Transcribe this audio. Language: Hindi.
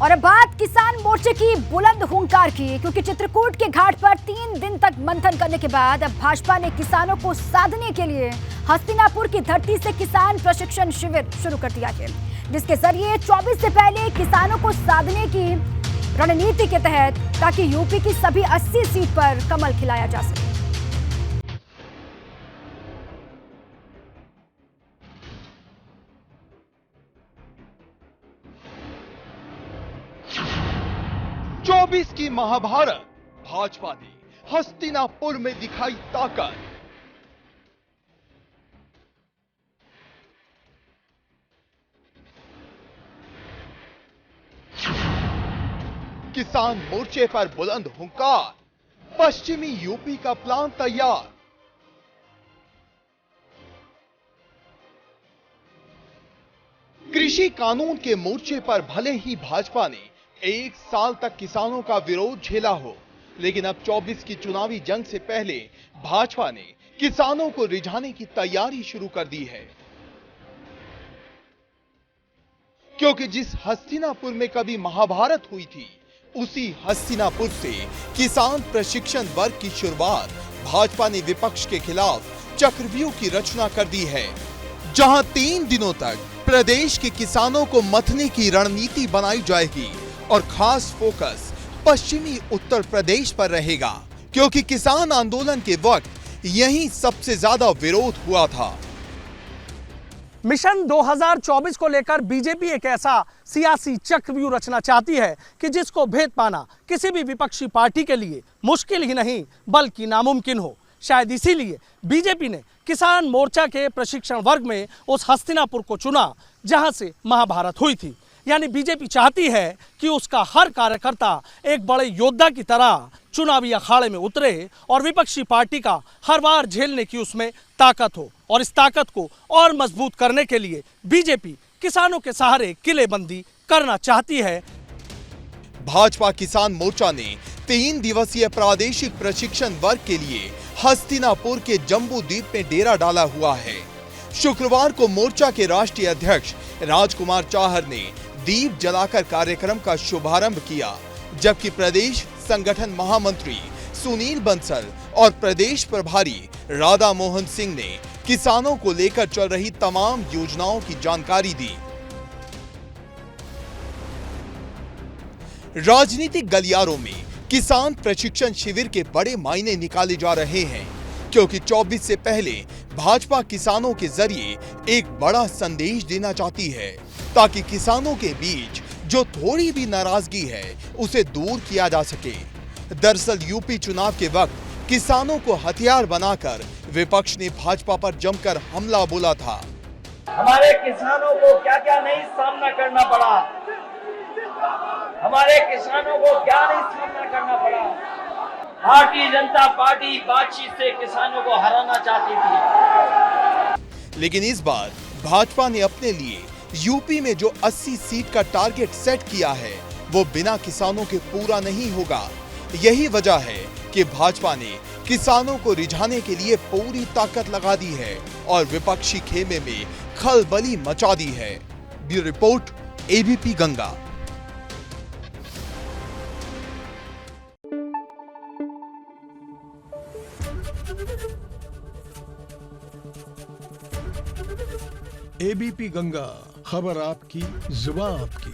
और अब बात किसान मोर्चे की बुलंद हुंकार की, क्योंकि चित्रकूट के घाट पर 3 दिन तक मंथन करने के बाद अब भाजपा ने किसानों को साधने के लिए हस्तिनापुर की धरती से किसान प्रशिक्षण शिविर शुरू कर दिया है, जिसके जरिए 24 से पहले किसानों को साधने की रणनीति के तहत ताकि यूपी की सभी 80 सीट पर कमल खिलाया जा सके। चौबीस की महाभारत, भाजपा ने हस्तिनापुर में दिखाई ताकत। किसान मोर्चे पर बुलंद हुंकार, पश्चिमी यूपी का प्लान तैयार। कृषि कानून के मोर्चे पर भले ही भाजपा ने 1 साल तक किसानों का विरोध झेला हो, लेकिन अब 24 की चुनावी जंग से पहले भाजपा ने किसानों को रिझाने की तैयारी शुरू कर दी है। क्योंकि जिस हस्तिनापुर में कभी महाभारत हुई थी, उसी हस्तिनापुर से किसान प्रशिक्षण वर्ग की शुरुआत भाजपा ने विपक्ष के खिलाफ चक्रव्यूह की रचना कर दी है, जहां 3 दिनों तक प्रदेश के किसानों को मथने की रणनीति बनाई जाएगी और खास फोकस पश्चिमी उत्तर प्रदेश पर रहेगा, क्योंकि किसान आंदोलन के वक्त यहीं सबसे ज्यादा विरोध हुआ था। मिशन 2024 को लेकर बीजेपी एक ऐसा सियासी चक्रव्यूह रचना चाहती है कि जिसको भेद पाना किसी भी विपक्षी पार्टी के लिए मुश्किल ही नहीं बल्कि नामुमकिन हो। शायद इसीलिए बीजेपी ने किसान मोर्चा के प्रशिक्षण वर्ग में उस हस्तिनापुर को चुना जहां से महाभारत हुई थी। यानी बीजेपी चाहती है कि उसका हर कार्यकर्ता एक बड़े योद्धा की तरह चुनावी अखाड़े में उतरे और विपक्षी पार्टी का हर बार झेलने की उसमें ताकत हो। और इस ताकत को और मजबूत करने के लिए बीजेपी किसानों के सहारे किलेबंदी करना चाहती है। भाजपा किसान मोर्चा ने 3 दिवसीय प्रादेशिक प्रशिक्षण वर्ग के लिए हस्तिनापुर के जम्बू द्वीप में डेरा डाला हुआ है। शुक्रवार को मोर्चा के राष्ट्रीय अध्यक्ष राजकुमार चाहर ने दीप जलाकर कार्यक्रम का शुभारंभ किया, जबकि प्रदेश संगठन महामंत्री सुनील बंसल और प्रदेश प्रभारी राधा मोहन सिंह ने किसानों को लेकर चल रही तमाम योजनाओं की जानकारी दी। राजनीतिक गलियारों में किसान प्रशिक्षण शिविर के बड़े मायने निकाले जा रहे हैं, क्योंकि 24 से पहले भाजपा किसानों के जरिए एक बड़ा संदेश देना चाहती है, ताकि किसानों के बीच जो थोड़ी भी नाराजगी है उसे दूर किया जा सके। दरअसल यूपी चुनाव के वक्त किसानों को हथियार बनाकर विपक्ष ने भाजपा पर जमकर हमला बोला था। हमारे किसानों को क्या क्या नहीं सामना करना पड़ा, हमारे किसानों को क्या नहीं सामना करना पड़ा। भारतीय जनता पार्टी बातचीत से किसानों को हराना चाहती थी, लेकिन इस बार भाजपा ने अपने लिए यूपी में जो 80 सीट का टारगेट सेट किया है, वो बिना किसानों के पूरा नहीं होगा। यही वजह है कि भाजपा ने किसानों को रिझाने के लिए पूरी ताकत लगा दी है और विपक्षी खेमे में खलबली मचा दी है। Bureau report, ABP Ganga. ABP Ganga, खबर आपकी, जुबान आपकी।